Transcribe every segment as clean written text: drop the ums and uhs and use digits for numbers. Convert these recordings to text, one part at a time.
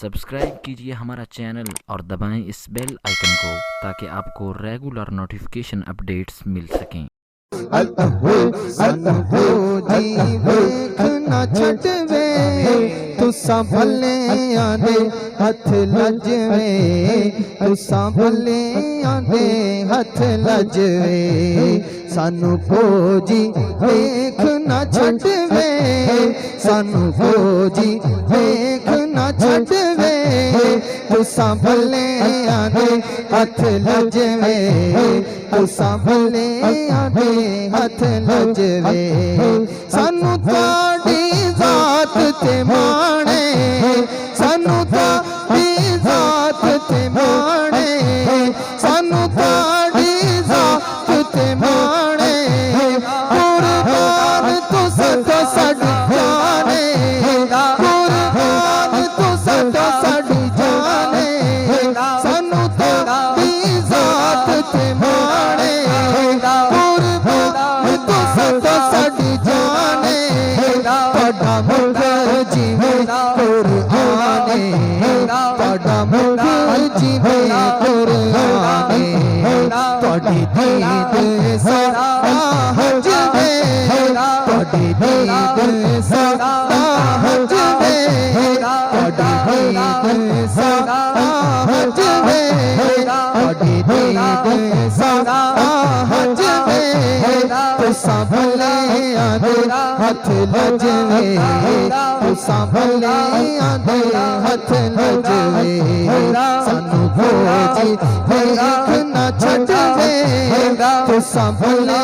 Subscribe कीजिए हमारा channel और दबाएं इस बेल आइकन को ताकि आपको रेगुलर नोटिफिकेशन अपडेट्स मिल सकें। जी वेख ना छटवे तुसा भले आंदे हथ लजवे तुसा भले आंदे हथ लजवे सानू फौजी वेख ना छटवे सानू फौजी वेख ना छटवे तुसा भले आंदे हथ लजवे तुसा भले आंदे हथ लजवे सानू ताड़ी जात ते माणे सानू ताड़ी जात ते माणे सानू ताड़ी जात ते माणे कुर्बान तो सदा साडी जाने कुर्बान तो सदा साडी जाने सानू ताड़ी जात ते माणे सदा साडी जाने पड़ा मुगर जीवे कुराने पड़ा मुगर जीवे कुराने पड़ी दीद सदा हजवे पड़ी दीद सदा हजवे पड़ी दीद सदा हजवे पड़ी दीद सदा हजवे तुसा भले आंदे हथ लजवे तुसा भले आंदे हथ लजवे सानू फौजी वेख ना छटवे तुसा भले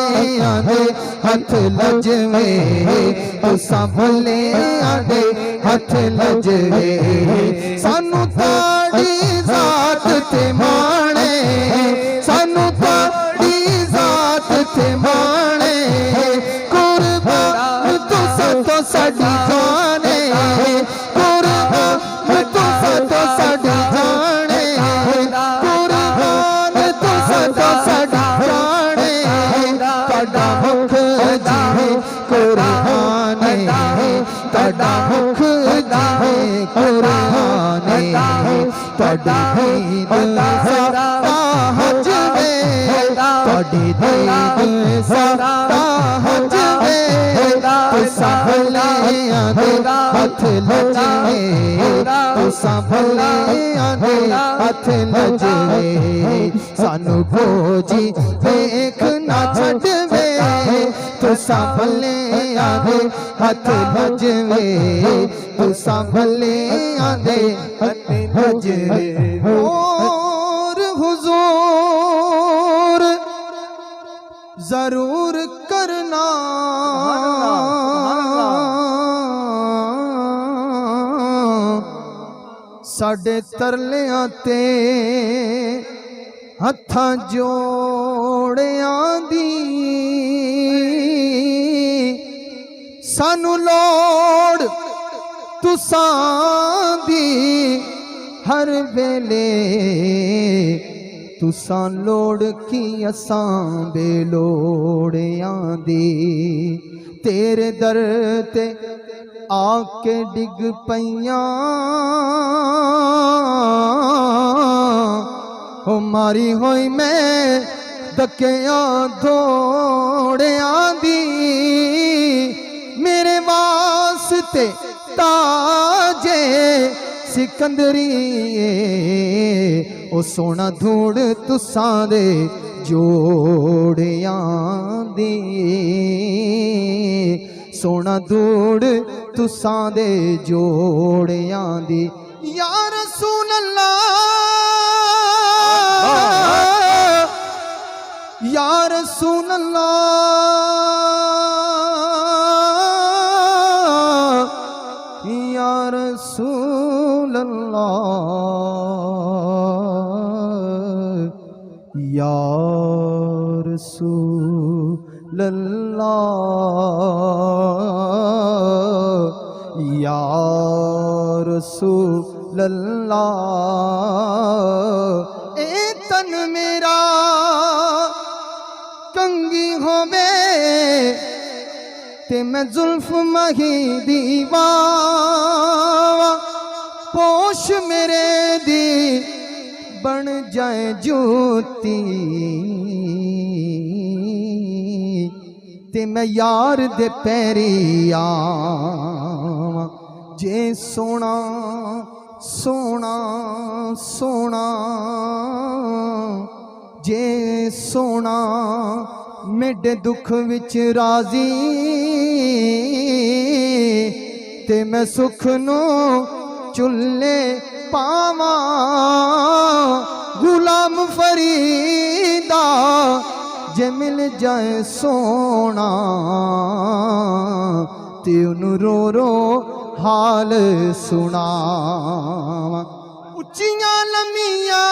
आंदे हथ लजवे तुसा भले आंदे हथ लजवे सानू ताड़ी जात ते माणे सानू ताड़ी जात ते माणे कुर्बान तो सदा साडी जाने कुर्बान तो सदा साडी जाने कुर्बान तो सदा साडी जाने तड़ा मुख जीवे कुराने तड़ा मुख जीवे कुराने तड़ी दीद सदा हजवे तड़ी दीद सदा हजवे तुसा भले आंदे हथ लजवे तुसा भले आंदे हथ लजवे सानू फौजी वेख ना छटवे तुसा भले आंदे हथ लजवे तुसा भले आंदे हथ लजवे और हुजूर जरूर करना साडे तरलियां ते हत्थां जोड़ियां दी सानू लोड़ तुसां दी हर वेले तुसां लोड़ की असां बेलोड़ियां दी तेरे दर ते आके डिग पईयां ओ मारी होई मैं दकियां दौड़ियां दी मेरे वास्ते ताजे सिकंदरी ओ सोना धूड़ तुसां दे जोड़ियां दी सोना धूड़ तुसां दे जोड़ियां दी या रसूल अल्लाह या रसूल अल्लाह या रसूल अल्लाह या रसूल अल्लाह या रसूल अल्लाह ए तन मेरा कंगी होवे ते मैं जुल्फ मही दीवा पोश मेरे दी बन जाए ज्योति ते मैं यार दे पैरी आवां जे सोना सोना सोना जे सोना मेरे दुख विच राजी ते मैं सुख नू चुल्ले पावा गुलाम फरीदा जे मिल जाए सोना ते उन्हूं रो रो हाल सुनावा उच्चियां लम्मियां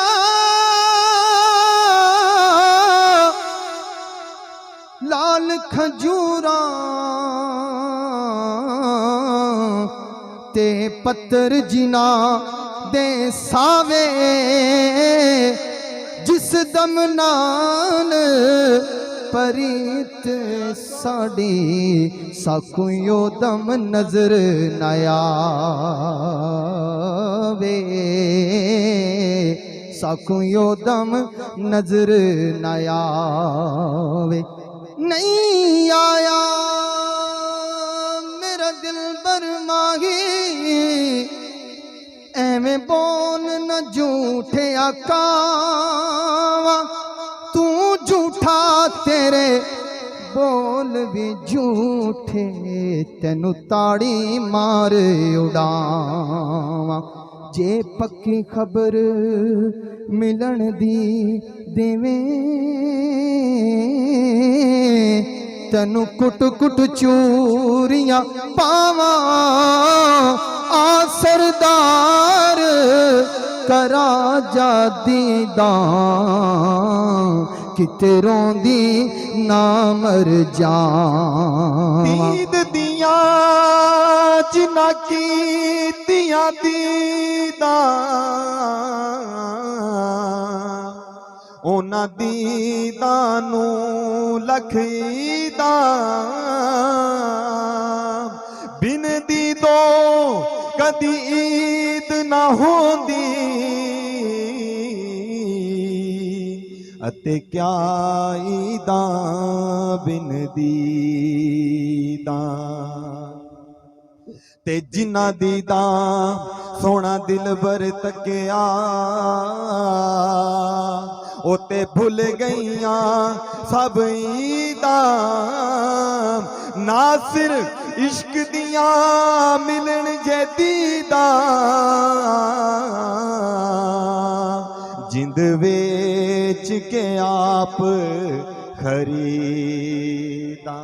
लाल खजूरां ते पत्थर जिना दे सावे जिस दम नाल परीत साड़ी साकू यो दम नजर न आवे साकू यो दम नजर न आवे नहीं आया मेरा दिल बरमाही एवें बोल न झूठे आकावा तू झूठा तेरे बोल भी झूठे तेनू ताड़ी मार उड़ावा जे पक्की खबर मिलन दी देवे तेनू कुट कुट चूरियां पावा आ सरदार करा जा दीदां किते रोंदी ना मर जावां दीद दियां जिन्ना कीतियां दीदां ओना दीदां नू लखीदा बिन दीदो कदी ईद ना होंदी अते क्या ईदां बिन दीदां ते जिन्ना दीदां सोना दिलबर तकिया ओते भुल गईयां सब ईदां नासिर इश्क दियां मिलन जे दीदां जिंद वेच के आप खरीदा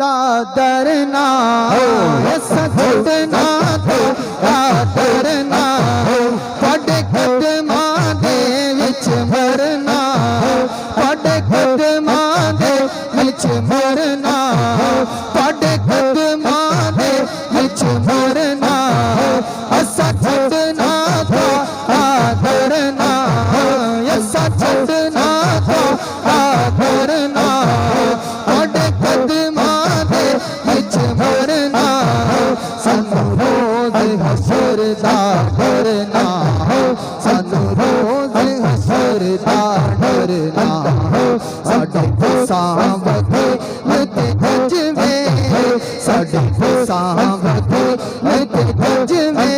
दादर ना सजना तो दादर ना पढ़ कदमा दे विच मरना पढ़ कदमा दे विच मरना पढ़ कदमा दे विच मरना असा छड़ना तो आदरना असा छड़ना तो आदरना पढ़ कदमा दे विच मरना सानू रोज हसर दा डरना सानू रोज हसर दा डरना साडे सावते लते गजवे साडे सावते लते गजवे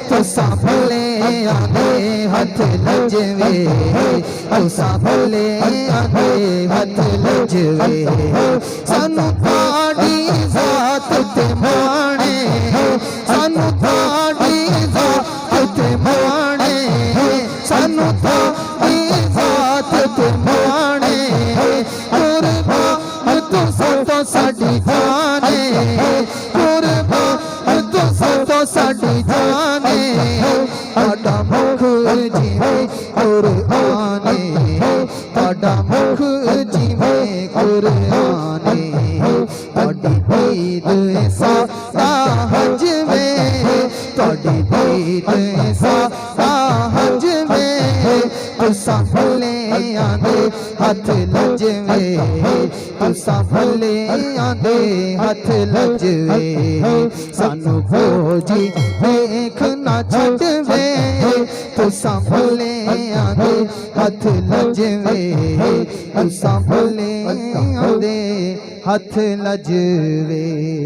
तो साभले आने हाथ लजवे ओ साभले आने हाथ लजवे सानू ताड़ी जात ते माणे सानू ताड़ी जात ते माणे सानू ताड़ी जात ते माणे कुर्बान तू तो साडी जाने कुर्बान तू तो साडी जाने ताड़ा मुख जिवे कुराने ताड़ा मुख जिवे कुराने ताड़ी दीद ऐसा हज में ताड़ी दीद ऐसा हज में तुसां भुलियां दे हथ लजवे तुसां भुलियां दे हथ लजवे सानू फौजी देख ना छड्डवे तुसां भुलियां दे हथ लजवे तुसां भुलियां दे हथ लजवे।